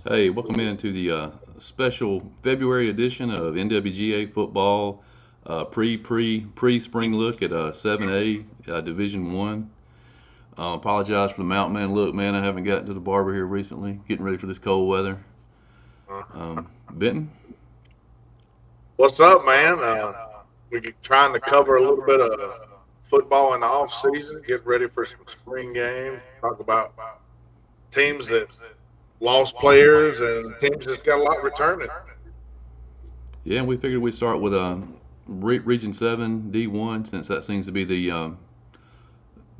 Hey, welcome into the special February edition of NwGa Football pre-spring look at 7A Division One. Apologize for the mountain man look, man. I haven't gotten to the barber here recently. Getting ready for this cold weather. Benton. What's up, man? We're trying to cover a little bit of football in the off season, get ready for some spring games, talk about teams that lost players and teams that's got a lot returning. Yeah, we figured we'd start with Region Seven D1 since that seems to be the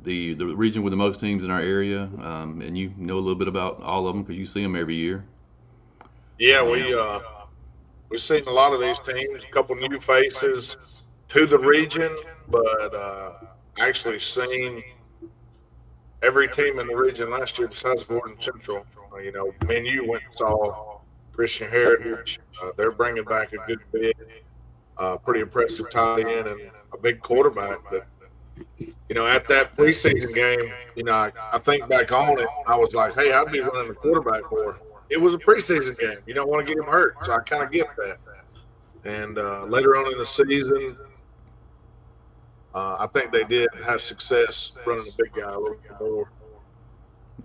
region with the most teams in our area, and you know a little bit about all of them because you see them every year. Yeah, we've seen a lot of these teams, a couple new faces to the region, but actually seen every team in the region last year besides Gordon Central. Me and you went and saw Christian Heritage. They're bringing back a good bit, pretty impressive tight end and a big quarterback. That at that preseason game, I think back on it, I was like, hey, I'd be running the quarterback more. It was a preseason game. You don't want to get him hurt, so I kind of get that. And later on in the season, I think they did have success running the big guy a little bit more.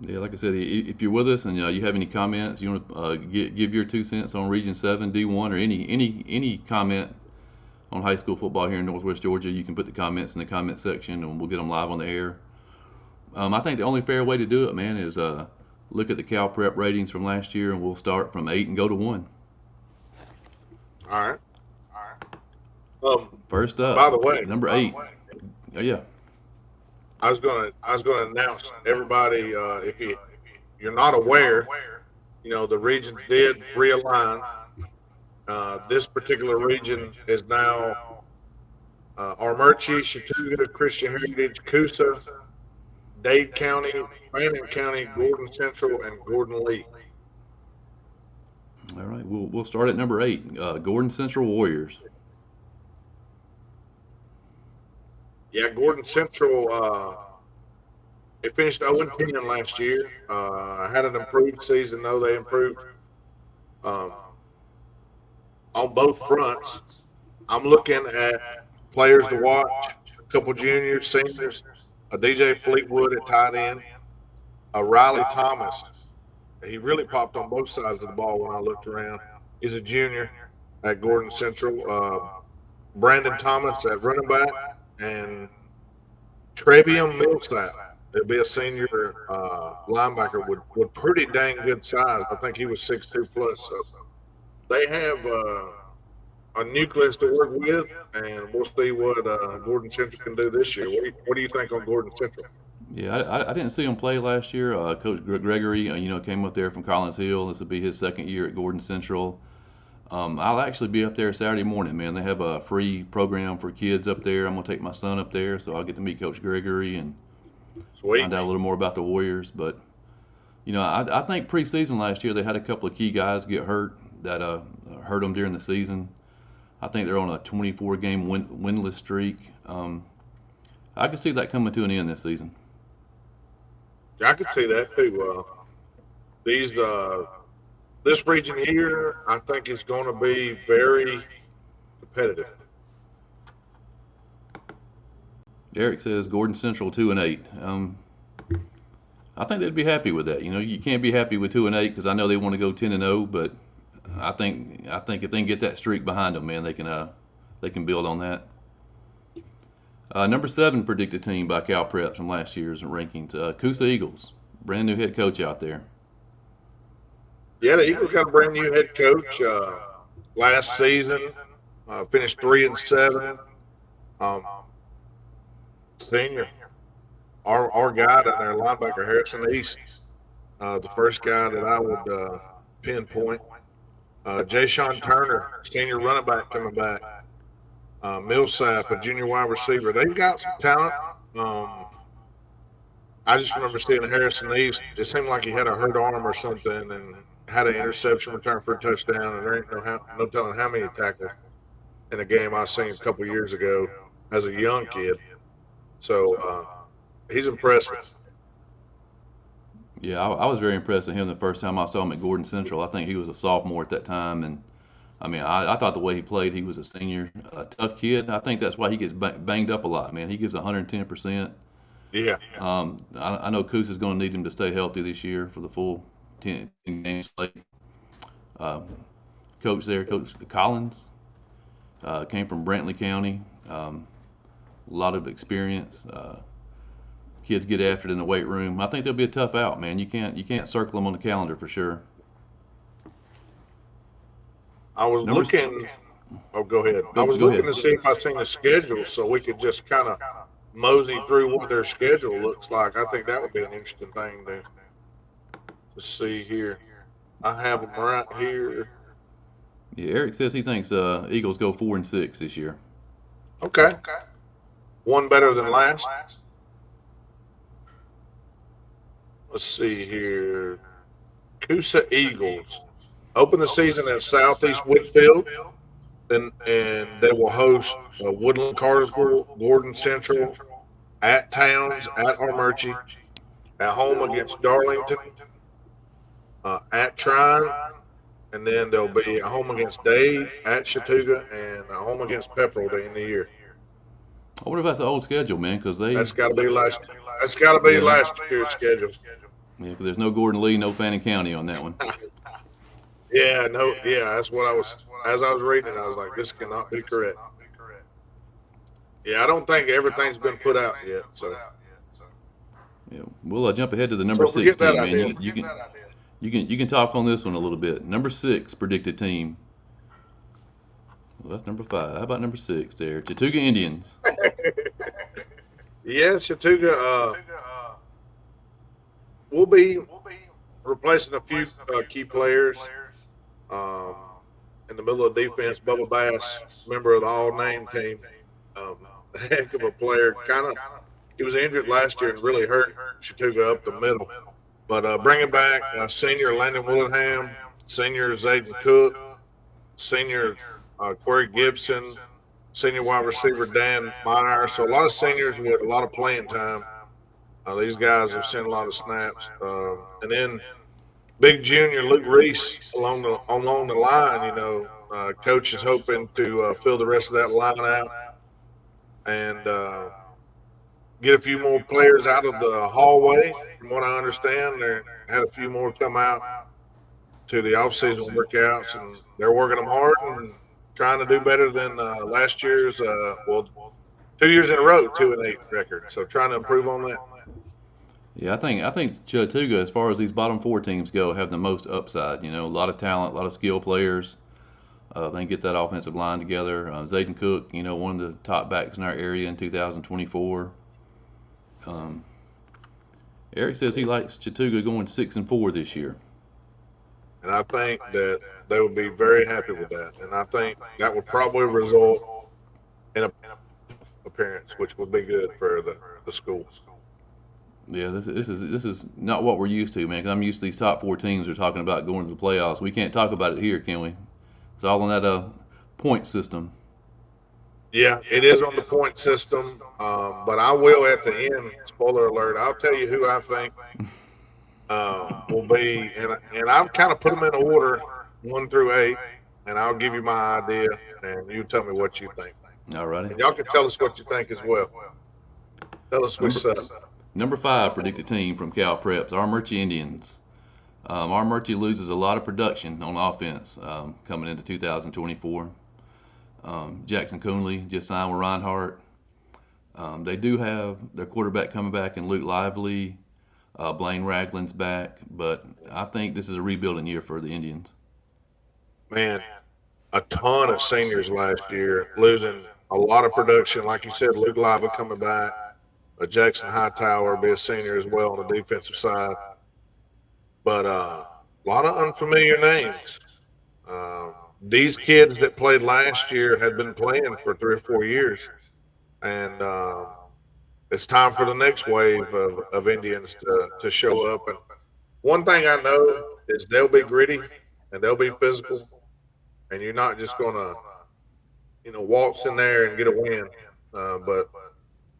Yeah, like I said, if you're with us and you have any comments, you want to give your 2 cents on Region Seven D1 or any comment on high school football here in Northwest Georgia, you can put the comments in the comment section and we'll get them live on the air. I think the only fair way to do it, man, is look at the Cal Prep ratings from last year and we'll start from 8 and go to 1. All right. First up, By the way, number 8. Oh, yeah. I was gonna announce everybody if you're not aware, the regions did realign. This particular region is now Armurchie, Chattooga, Christian Heritage, Coosa, Dade County, Fannin County, Gordon Central, and Gordon Lee. All right, we'll start at number 8, Gordon Central Warriors. Yeah, Gordon Central. They finished 0-10 last year. Had an improved season, though. They improved um, on both fronts. I'm looking at players to watch, a couple juniors, seniors, a DJ Fleetwood at tight end, a Riley Thomas. He really popped on both sides of the ball when I looked around. He's a junior at Gordon Central. Brandon Thomas at running back, and Trevium Millsap. It'd be a senior linebacker with pretty dang good size. I think he was 6'2 plus. So they have a nucleus to work with, and we'll see what Gordon Central can do this year. What do you think on Gordon Central? Yeah, I didn't see him play last year. Coach Gregory, came up there from Collins Hill. This will be his second year at Gordon Central. I'll actually be up there Saturday morning, man. They have a free program for kids up there. I'm gonna take my son up there, so I'll get to meet Coach Gregory and Sweet. find out a little more about the Warriors. But I think preseason last year they had a couple of key guys get hurt that hurt them during the season. I think they're on a 24 game winless streak. I could see that coming to an end this season. Yeah, I could see that too. These this region here, I think is going to be very competitive. Eric says Gordon Central 2-8. I think they'd be happy with that. You can't be happy with 2-8 because I know they want to go 10-0, but I think if they can get that streak behind them, man, they can build on that. Number 7 predicted team by Cal Preps from last year's rankings. Coosa Eagles, brand new head coach out there. Yeah, the Eagles got a brand new head coach last season. Finished 3-7. Um, Senior, our guy down there, linebacker Harrison East, the first guy that I would pinpoint. Jay Sean Turner, senior running back coming back. Millsap, a junior wide receiver. They've got some talent. I just remember seeing Harrison East. It seemed like he had a hurt arm or something and had an interception return for a touchdown. And there ain't no telling how many tackles in a game I seen a couple years ago as a young kid. So he's impressive. Yeah, I was very impressed with him the first time I saw him at Gordon Central. I think he was a sophomore at that time, and I mean, I thought the way he played, he was a senior, a tough kid. I think that's why he gets banged up a lot, man. He gives 110%. Yeah, I know Coos is going to need him to stay healthy this year for the full 10 games slate. Um, Coach there, Coach Collins, came from Brantley County. A lot of experience. Kids get after it in the weight room. I think they'll be a tough out, man. You can't circle them on the calendar for sure. I was Number s- looking. Oh, go ahead. I was go looking ahead. to see if I seen the schedule so we could just kind of mosey through what their schedule looks like. I think that would be an interesting thing to see here. I have them right here. Yeah, Eric says he thinks Eagles go 4-6 this year. Okay, one better than last. Let's see here. Coosa Eagles open the season at Southeast Whitfield, then and they will host Woodland Cartersville, Gordon Central, at Towns, at Armurchie, at home against Darlington, at Trine, and then they'll be at home against Dade, at Chattooga, and at home against Pepperell to end the year. I wonder if that's the old schedule, man, because they, That's got to be last. That's got to be yeah, last year's schedule. yeah, 'cause there's no Gordon Lee, no Fannin County on that one. Yeah, no, yeah, that's what I was. As I was reading it, I was like, this cannot be correct. Yeah, I don't think everything's been put out yet. Yeah, we'll jump ahead to the number So six forget that team, man. idea. You can talk on this one a little bit. Number six predicted team. Well, that's number five. How about number six there? Chattooga Indians. Yeah, Chattooga will be replacing a few key players. Um, in the middle of defense, Bubba Bass, member of the All-Name team, um, a heck of a player. Kind of, he was injured last year and really hurt Chattooga up the middle. But bringing back senior Landon Willingham, senior Zayden Cook, senior Corey Gibson, senior wide receiver Dan Meyer. So a lot of seniors with a lot of playing time. These guys have seen a lot of snaps. And then big junior Luke Reese along the line. Coach is hoping to fill the rest of that line out and get a few more players out of the hallway. From what I understand, they had a few more come out to the off-season workouts, and they're working them hard and trying to do better than last year's. 2 years in a row, 2-8 record. So trying to improve on that. Yeah, I think Chattooga, as far as these bottom four teams go, have the most upside. A lot of talent, a lot of skill players. They can get that offensive line together. Zayden Cook, one of the top backs in our area in 2024. Um, Eric says he likes Chattooga going 6-4 this year. And I think that they would be very happy with that. And I think that would probably result in a appearance, which would be good for the school. Yeah, this is not what we're used to, man. 'Cause I'm used to these top four teams are talking about going to the playoffs. We can't talk about it here, can we? It's all on that point system. Yeah, it is on the point system, but I will at the end. Spoiler alert! I'll tell you who I think will be, and I've kind of put them in order 1 through 8, and I'll give you my idea, and you tell me what you think. Alrighty. And y'all can tell us what you think as well. Tell us we suck. Number five predicted team from Cal Preps, Armurchie Indians. Armurchie loses a lot of production on offense coming into 2024. Jackson Coonley just signed with Reinhardt. They do have their quarterback coming back in Luke Lively. Blaine Ragland's back, but I think this is a rebuilding year for the Indians. Man, a ton of seniors last year, losing a lot of production. Like you said, Luke Lava coming back. Jackson Hightower will be a senior as well on the defensive side. But a lot of unfamiliar names. These kids that played last year had been playing for 3 or 4 years. And it's time for the next wave of Indians to show up. And one thing I know is they'll be gritty and they'll be physical. And you're not just going to, waltz in there and get a win. But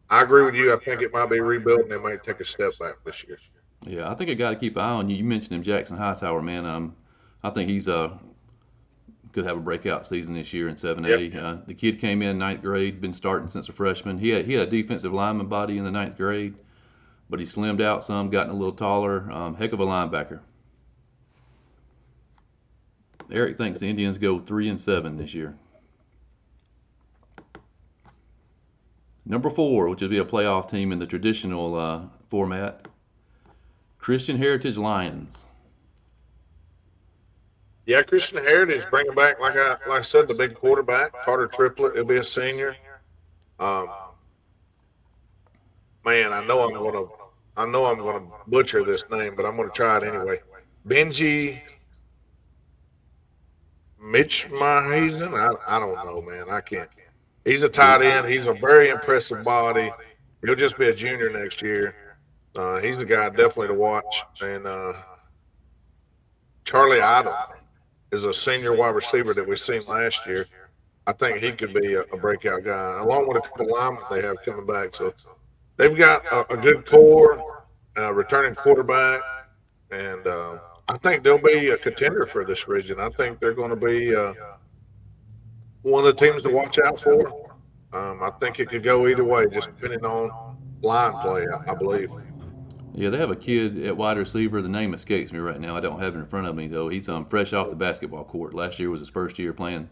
I agree with you. I think it might be rebuilding. They might take a step back this year. Yeah, I think I got to keep an eye on you. You mentioned him, Jackson Hightower, man. I think he's could have a breakout season this year in Yep. 7A. The kid came in ninth grade, been starting since a freshman. He had a defensive lineman body in the ninth grade, but he slimmed out some, gotten a little taller. Heck of a linebacker. Eric thinks the Indians go 3-7 this year. Number 4, which would be a playoff team in the traditional format, Christian Heritage Lions. Yeah, Christian Heritage bringing back, like I said, the big quarterback, Carter Triplett. He'll be a senior. Um, man, I know I'm gonna butcher this name, but I'm gonna try it anyway. Benji Mitch Mahazen. I don't know, man. I can't. He's a tight end. He's a very impressive body. He'll just be a junior next year. He's a guy definitely to watch. And Charlie Idle is a senior wide receiver that we've seen last year. I think he could be a breakout guy, along with a couple linemen they have coming back. So they've got a good core, returning quarterback, and I think they'll be a contender for this region. I think they're going to be one of the teams to watch out for. I think it could go either way, just depending on line play, I believe. Yeah, they have a kid at wide receiver. The name escapes me right now. I don't have it in front of me though. He's fresh off the basketball court. Last year was his first year playing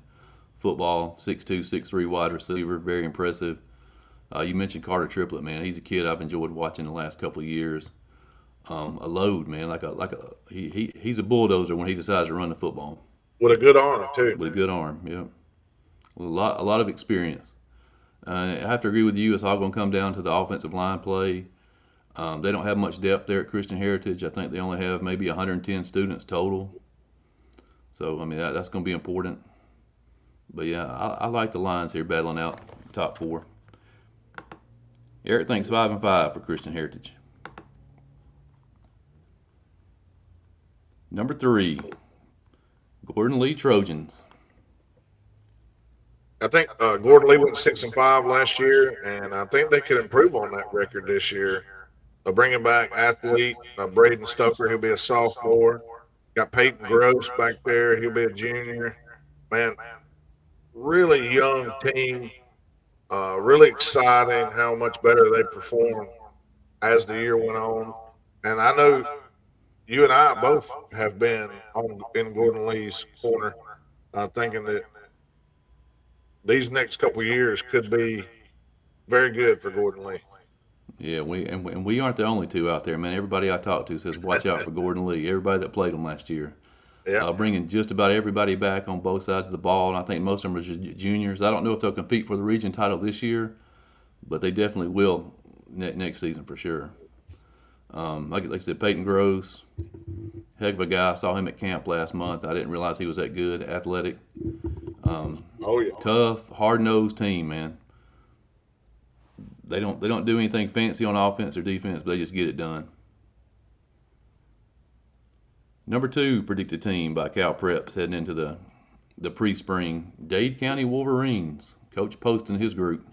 football. 6'2", 6'3" wide receiver, very impressive. You mentioned Carter Triplett, man. He's a kid I've enjoyed watching the last couple of years. A load, man. He's a bulldozer when he decides to run the football With a good arm, too. with a good arm. Yeah, a lot of experience. I have to agree with you. It's all going to come down to the offensive line play. They don't have much depth there at Christian Heritage. I think they only have maybe 110 students total. So I mean that's going to be important. But yeah, I like the Lions here battling out top 4. Eric thinks 5-5 for Christian Heritage. Number 3, Gordon Lee Trojans. I think Gordon Lee went 6-5 last year, and I think they could improve on that record this year. Bringing back athlete Braden Stoker, he'll be a sophomore. Got Peyton Gross back there, he'll be a junior. Man, really young team. Really exciting how much better they performed as the year went on. And I know you and I both have been in Gordon Lee's corner, thinking that these next couple years could be very good for Gordon Lee. Yeah, we aren't the only two out there, man. Everybody I talk to says watch out for Gordon Lee. Everybody that played him last year, Yeah. bringing just about everybody back on both sides of the ball, and I think most of them are juniors. I don't know if they'll compete for the region title this year, but they definitely will next season for sure. Like I said, Peyton Gross, heck of a guy. I saw him at camp last month. I didn't realize he was that good, athletic, Oh yeah. tough, hard-nosed team, man. They don't do anything fancy on offense or defense, but they just get it done. Number 2 predicted team by Cal Preps heading into the pre-spring, Dade County Wolverines. Coach Post and his group.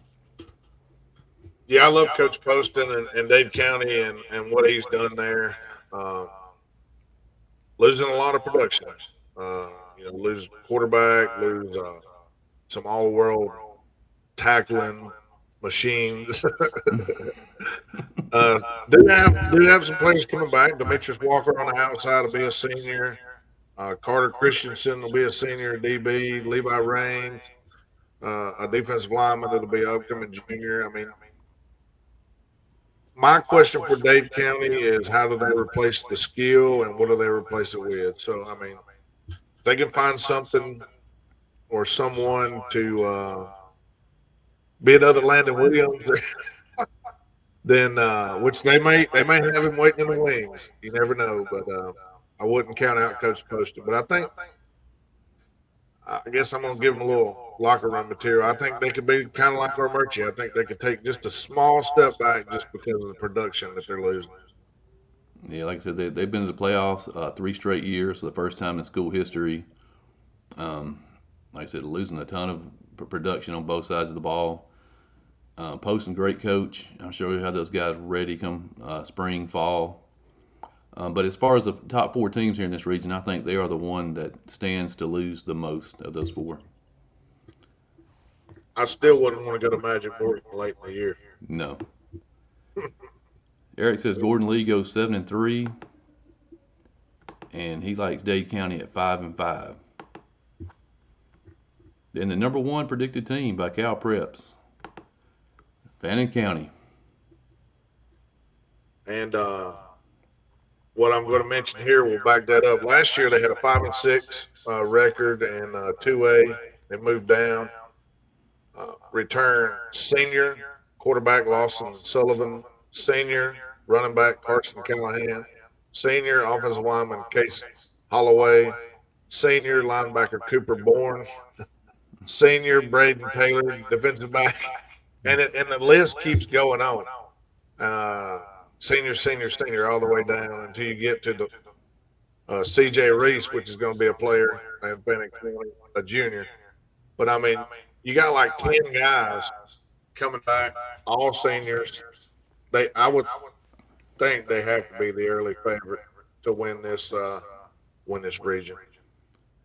Yeah, I love Coach Poston and Dade County and what he's done there. Um, Losing a lot of production. Lose quarterback, lose some all-world tackling machines. uh, do have some players coming back. Demetrius Walker on the outside will be a senior. Carter Christensen will be a senior DB. Levi Raines, a defensive lineman that'll be upcoming junior. I mean, my question for Dade County is how do they replace the skill and what do they replace it with? So, I mean, if they can find something or someone to be another Landon Williams, then which they may have him waiting in the wings. You never know, but I wouldn't count out Coach Poston. But I guess I'm going to give them a little locker room material. I think they could be kind of like our Murchie. I think they could take just a small step back just because of the production that they're losing. Yeah, like I said, they've been to the playoffs 3 straight years for the first time in school history. Like I said, losing a ton of production on both sides of the ball. Poston, great coach. I'm sure we have those guys ready come spring, fall. But as far as the top four teams here in this region, I think they are the one that stands to lose the most of those four. I still wouldn't want to go to Magic Morgan late in the year. No. Eric says Gordon Lee goes 7-3, and he likes Dade County at 5-5. Then the number one predicted team by Cal Preps, Fannin County. And what I'm going to mention here will back that up. Last year they had a 5-6 record in 2A. They moved down. Return senior quarterback Lawson Sullivan, senior running back Carson Callahan, senior offensive lineman Case Holloway, senior linebacker Cooper Bourne, senior Braden Taylor, defensive back, and the list keeps going on. Senior, all the way down until you get to the C.J. Reese, which is going to be a player in Fannin County, a junior. But I mean, you got like 10 guys coming back, all seniors. I would think they have to be the early favorite to win this region.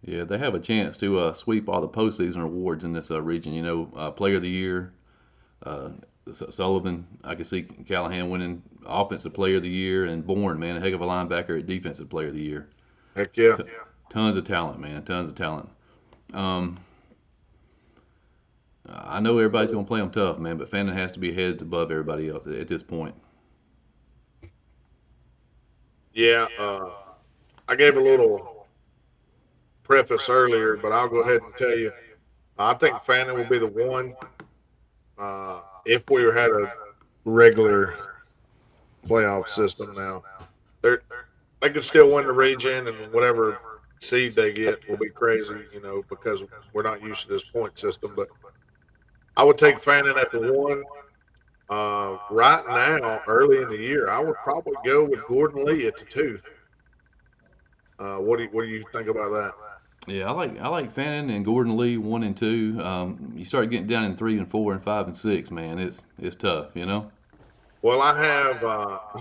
Yeah, they have a chance to sweep all the postseason awards in this region. You know, Player of the Year, uh, Sullivan. I can see Callahan winning Offensive Player of the Year, and Bourne, man, a heck of a linebacker at Defensive Player of the Year. Heck yeah. Tons of talent, man. Tons of talent. Um, I know everybody's going to play them tough, man, but Fannin has to be heads above everybody else at this point. Yeah, I gave a little preface earlier, but I'll go ahead and tell you, I think Fannin will be the one if we had a regular playoff system now. They could still win the region, and whatever seed they get will be crazy, you know, because we're not used to this point system. But I would take Fannin at the one. Right now, early in the year, I would probably go with Gordon Lee at the two. What do you think about that? Yeah, I like Fannin and Gordon Lee 1 and 2. You start getting down in 3 and 4 and 5 and 6, man. It's tough, you know. Well, I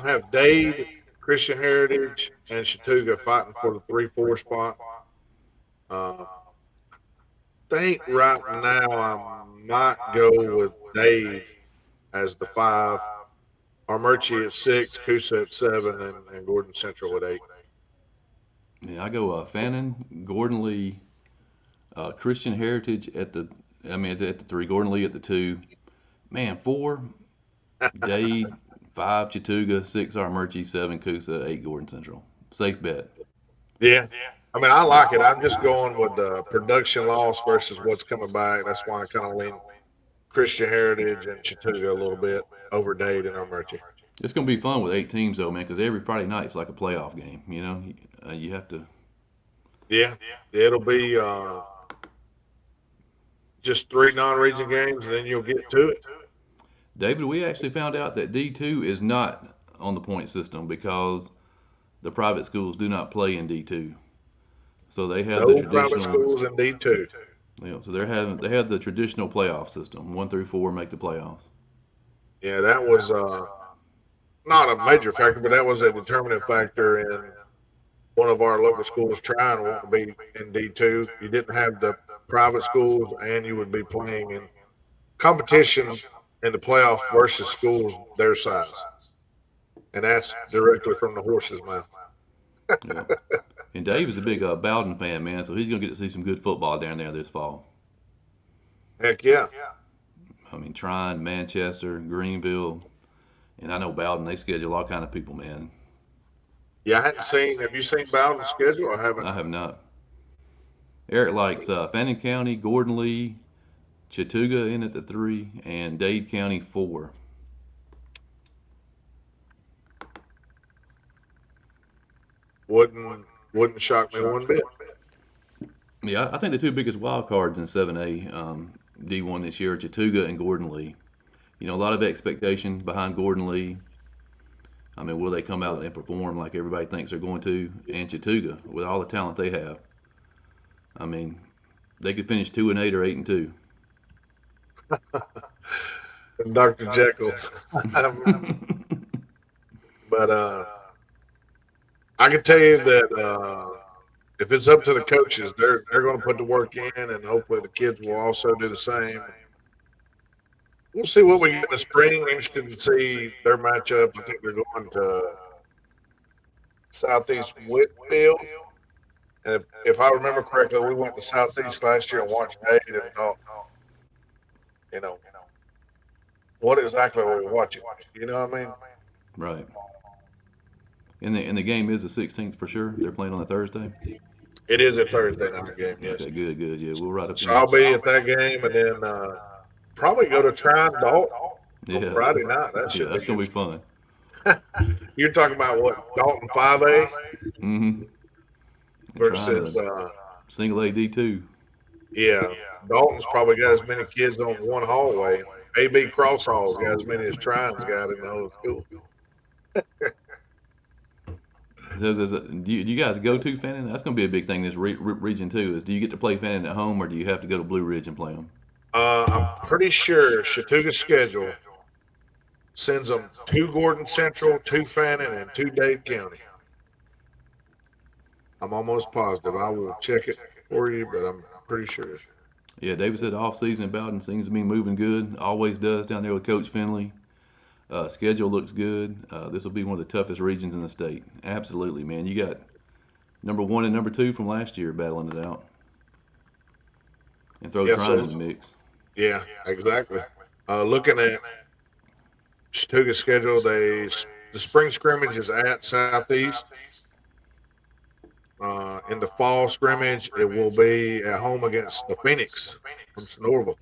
have Dade, Christian Heritage, and Chattooga fighting for the 3-4 spot. Uh, think right now I might go with Dade as the 5, Armurchie at 6, Coosa at 7, and Gordon Central at 8. Yeah, I go Fannin, Gordon Lee, Christian Heritage at the 3, Gordon Lee at the 2. Man, 4, Dade, 5, Chattooga, 6, Armurchie, 7, Coosa, 8, Gordon Central. Safe bet. Yeah. I mean, I like it. I'm just going with the production loss versus what's coming back. That's why I kind of lean Christian Heritage and Chattooga a little bit over Dade and Armurchie. It's going to be fun with 8 teams, though, man, because every Friday night it's like a playoff game. You know, you have to. Yeah. It'll be just 3 non-region games, and then you'll get to it. David, we actually found out that D2 is not on the point system because the private schools do not play in D2. So they have the No private traditional. schools in D2. So they have the traditional playoff system. 1 through 4 make the playoffs. Yeah, that was not a major factor, but that was a determinant factor in one of our local schools trying to want to be in D2. You didn't have the private schools, and you would be playing in competition in the playoff versus schools their size. And that's directly from the horse's mouth. Yeah. And Dave is a big Bowden fan, man, so he's going to get to see some good football down there this fall. Heck yeah. I mean, Trine, Manchester, Greenville, and I know Bowden, they schedule all kind of people, man. Yeah, I hadn't seen. Have you seen Bowden's schedule? I haven't. I have not. Eric likes Fannin County, Gordon Lee, Chattooga in at the 3, and Dade County 4. Wouldn't shock me one bit. Yeah, I think the 2 biggest wild cards in 7A D1 this year are Chattooga and Gordon Lee. You know, a lot of expectation behind Gordon Lee. I mean, will they come out and perform like everybody thinks they're going to? And Chattooga, with all the talent they have, I mean, they could finish 2-8 or 8-2. Dr. Jekyll. But I can tell you that if it's up to the coaches, they're going to put the work in, and hopefully the kids will also do the same. We'll see what we get in the spring. Interested to see their matchup. I think they're going to Southeast Whitfield. And if I remember correctly, we went to Southeast last year and watched Dade and thought, you know, what exactly were we watching? You know what I mean? Right. And the game is the 16th for sure. They're playing on a Thursday. It is a Thursday night game, yes. Okay, good, good. Yeah, we'll ride up So there. I'll be at that game and then probably go to Trine Dalton on Yeah, Friday night. That yeah, should that's be gonna be interesting. fun. You're talking about what, Dalton 5A Mm-hmm. And trying versus, to single AD too. yeah, Dalton's probably got as many kids on one hallway. AB Cross Hall's got as many as Trine's got in the whole school. Do you guys go to Fannin? That's going to be a big thing this region too. Is do you get to play Fannin at home or do you have to go to Blue Ridge and play them? I'm pretty sure Chattooga's schedule sends them to Gordon Central, to Fannin, and to Dade County. I'm almost positive. I will check it for you, but I'm pretty sure. Yeah, David said the off-season at Bowden seems to be moving good. Always does down there with Coach Finley. Schedule looks good. This will be one of the toughest regions in the state. Absolutely, man. You got number 1 and number 2 from last year battling it out. And throw Trine in the mix. Yeah, exactly. Looking at Chattooga's schedule, the spring scrimmage is at Southeast. In the fall scrimmage, it will be at home against the Phoenix from Sonoraville.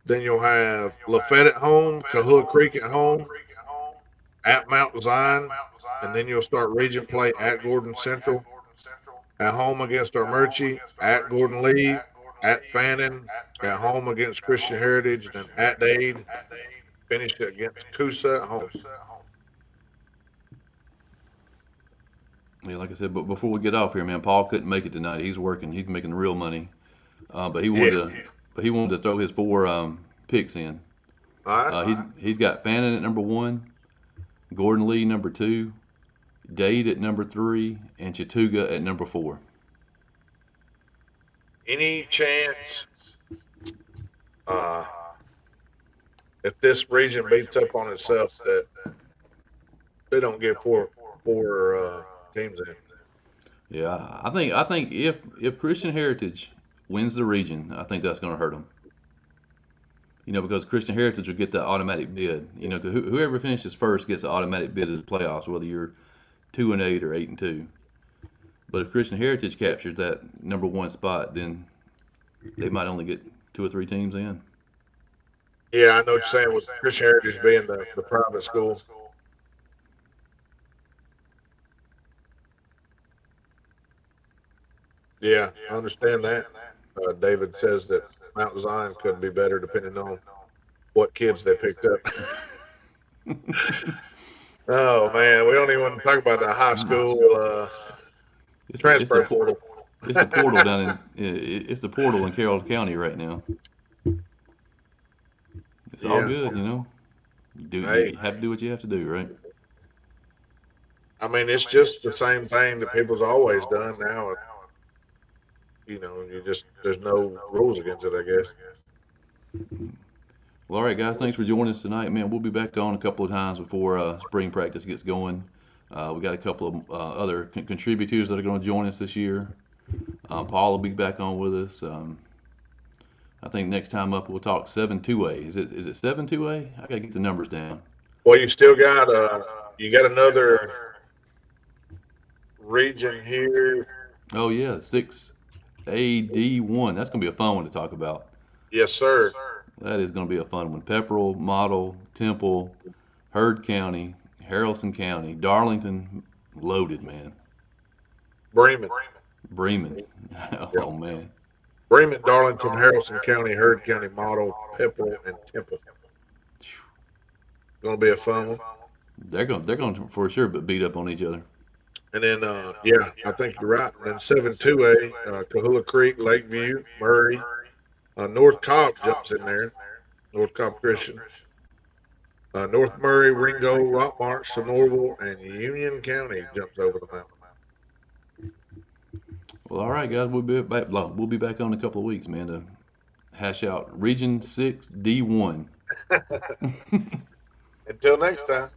Then you'll have Lafayette at home, Kahula Creek at home, at Mount Zion, and then you'll start region play at Gordon Central, at home against Armurchie, at Gordon Lee, at Fannin, at home against Christian Heritage, then at Dade, finished against Coosa at home. Yeah, like I said, but before we get off here, man, Paul couldn't make it tonight. He's working. He's making real money. But he wanted to throw his 4 picks in. All right. He's got Fannin at number 1, Gordon Lee number 2, Dade at number 3, and Chattooga at number 4. Any chance if this region beats up on itself that they don't get four teams in? Yeah, I think if Christian Heritage wins the region, I think that's going to hurt them. You know, because Christian Heritage will get the automatic bid. You know, whoever finishes first gets the automatic bid of the playoffs, whether you're 2-8 or 8-2. But if Christian Heritage captures that number 1 spot, then they might only get 2 or 3 teams in. Yeah, I know what you're saying with Christian Heritage being the private school. Yeah, I understand that. David says that Mount Zion could be better depending on what kids they picked up. Oh man, we don't even want to talk about the high school transfer portal. It's the portal down in it's the portal in Carroll County right now. It's all good, you know. You have to do what you have to do, right? I mean, it's just the same thing that people's always done now. You know, there's no rules against it, I guess. Well, all right, guys, thanks for joining us tonight, man. We'll be back on a couple of times before spring practice gets going. We got a couple of other contributors that are going to join us this year. Paul will be back on with us. I think next time up we'll talk 7-2A. Is it 7-2A? I gotta get the numbers down. Well, you still got another region here. Oh yeah, 6AD1. That's gonna be a fun one to talk about. Yes, sir. That is gonna be a fun one. Pepperell, Model, Temple, Heard County, Haralson County, Darlington, loaded, man. Bremen. Oh man. Bremen, Darlington, Haralson County, Heard County, Model, Pepperell, and Temple. Going to be a fun one. They're going to for sure beat up on each other. And then, yeah, I think you're right. And then 7-2A, Kahula Creek, Lakeview, Murray, North Cobb jumps in there. North Cobb Christian. North Murray, Ringo, Rockmart, Sonorville, and Union County jumps over the mountain. Well, all right, guys, we'll be back. We'll be back on in a couple of weeks, man, to hash out Region 6 D1. Until next time.